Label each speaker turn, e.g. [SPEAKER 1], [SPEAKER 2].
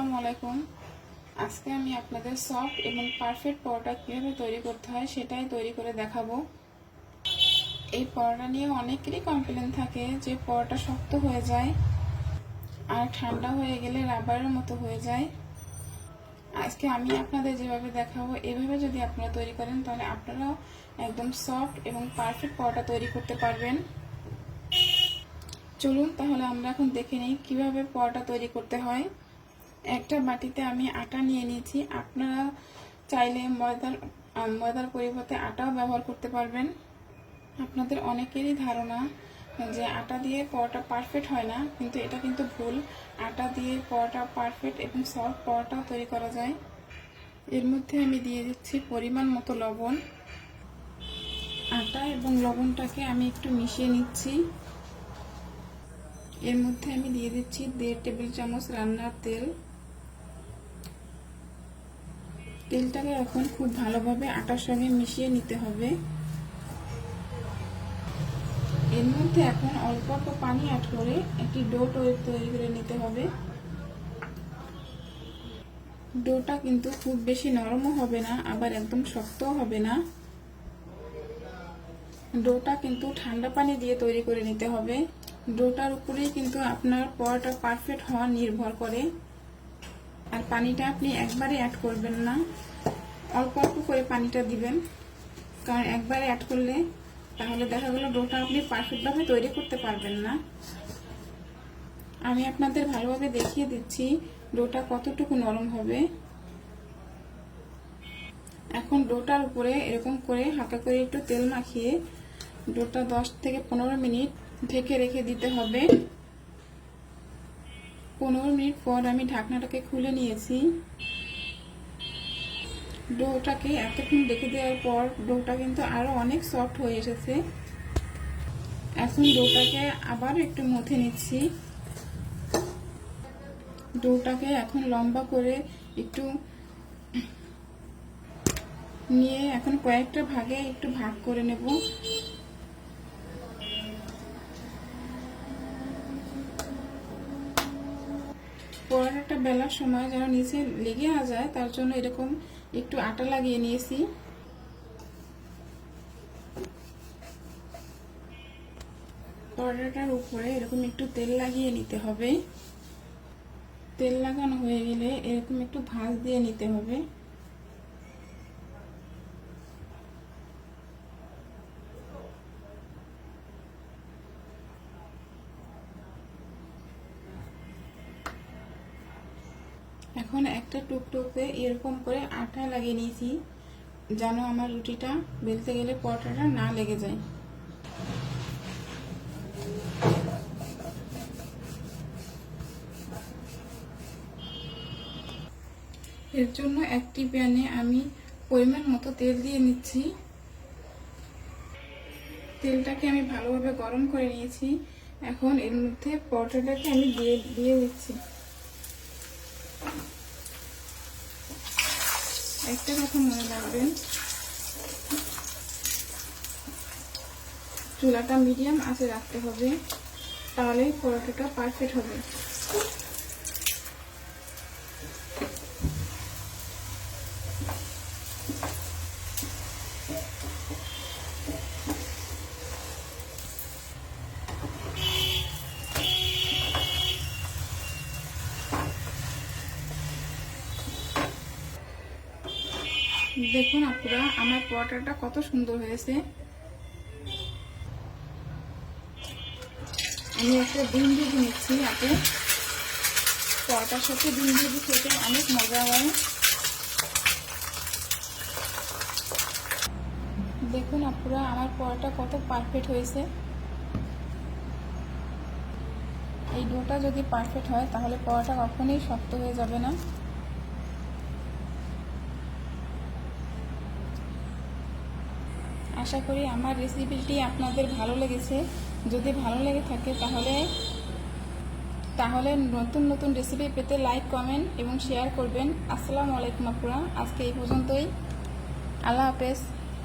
[SPEAKER 1] আসসালামু আলাইকুম। আজকে আমি আপনাদের সফট এবং পারফেক্ট পরোটা কীভাবে তৈরি করতে হয় সেটাই তৈরি করে দেখাবো। এই পরোটা নিয়ে অনেকেরই কমপ্লেন থাকে যে পরোটা শক্ত হয়ে যায় আর ঠান্ডা হয়ে গেলে রাবারের মতো হয়ে যায়। আজকে আমি আপনাদের যেভাবে দেখাবো এভাবে যদি আপনারা তৈরি করেন তাহলে আপনারাও একদম সফট এবং পারফেক্ট পরোটা তৈরি করতে পারবেন। চলুন তাহলে আমরা এখন দেখে নিই কীভাবে পরোটা তৈরি করতে হয়। একটা বাটিতে আমি আটা নিয়ে নিয়েছি। আপনারা চাইলে ময়দার পরিবর্তে আটাও ব্যবহার করতে পারবেন। আপনাদের অনেকেরই ধারণা যে আটা দিয়ে পরোটা পারফেক্ট হয় না, কিন্তু এটা কিন্তু ভুল। আটা দিয়ে পরোটা পারফেক্ট এবং সফট পরোটাও তৈরি করা যায়। এর মধ্যে আমি দিয়ে দিচ্ছি পরিমাণ মতো লবণ। আটা এবং লবণটাকে আমি একটু মিশিয়ে নিচ্ছি। এর মধ্যে আমি দিয়ে দিচ্ছি 1.5 টেবিল চামচ রান্নার তেল। তেলটাকে এখন খুব ভালোভাবে আটার সঙ্গে মিশিয়ে নিতে হবে। এর মধ্যে এখন অল্প অল্প পানি অ্যাড করে একটি ডো তৈরি করে নিতে হবে। ডোটা কিন্তু খুব বেশি নরমও হবে না, আবার একদম শক্তও হবে না। ডোটা কিন্তু ঠান্ডা পানি দিয়ে তৈরি করে নিতে হবে। ডোটার উপরেই কিন্তু আপনার পরোটা পারফেক্ট হওয়া নির্ভর করে। আর পানিটা আপনি একবারে অ্যাড করবেন না, অল্প অল্প করে পানিটা দিবেন, কারণ একবারে অ্যাড করলে তাহলে দেখা গেল ডোটা আপনি পারফেক্টভাবে তৈরি করতে পারবেন না। আমি আপনাদের ভালোভাবে দেখিয়ে দিচ্ছি ডোটা কতটুকু নরম হবে। এখন ডোটার উপরে এরকম করে হালকা করে একটু তেল মাখিয়ে ডোটা 10 থেকে 15 মিনিট ঢেকে রেখে দিতে হবে। 15 মিনিট পর আমি ঢাকনাটাকে খুলে নিয়েছি। ডোটাকে এতক্ষণ রেখে দেওয়ার পর ডোটা কিন্তু আরো অনেক সফট হয়ে এসেছে। এখন ডোটাকে আবার একটু মথে নিচ্ছি। ডোটাকে এখন লম্বা করে একটু নিয়ে এখন কয়েকটা ভাগে একটু ভাগ করে নেব। পরোটাটা বেলার সময় যেন নিচে লেগে না যায় তার জন্য এরকম একটু আটা লাগিয়ে নিয়েছি। পরোটাটার উপরে এরকম একটু তেল লাগিয়ে নিতে হবে। তেল লাগানো হয়ে গেলে এরকম একটু ভাঁজ দিয়ে নিতে হবে। এখন একটা টুকটুকে এরকম করে আটা লাগিয়ে নিয়েছি যেন আমার রুটিটা বেলতে গেলে পরোটাটা না লেগে যায়। এর জন্য একটি প্যানে আমি পরিমাণ মতো তেল দিয়ে নিচ্ছি। তেলটাকে আমি ভালোভাবে গরম করে নিয়েছি। এখন এর মধ্যে পরোটাটাকে আমি দিয়ে দিচ্ছি। একটা কথা মনে রাখবেন, চুলাটা মিডিয়াম আঁচে রাখতে হবে, তাহলে পরোটাটা পারফেক্ট হবে। দেখুন আপনারা আমার পরোটাটা কত সুন্দর হয়েছে। আমি একটা ডিম ভেজে নিচ্ছি। আপনি পরোটার সাথে ডিম ভেজে খেতে অনেক মজা হয়। দেখুন আপনারা আমার পরোটা কত পারফেক্ট হয়েছে। এই ডোটা যদি পারফেক্ট হয় তাহলে পরোটা কখনোই শক্ত হয়ে যাবে না। আশা করি আমার রেসিপিটি আপনাদের ভালো লেগেছে। যদি ভালো লেগে থাকে তাহলে নতুন নতুন রেসিপি পেতে লাইক, কমেন্ট এবং শেয়ার করবেন। আসসালামু আলাইকুম আপুরা, আজকে এই পর্যন্তই। আল্লাহ হাফেজ।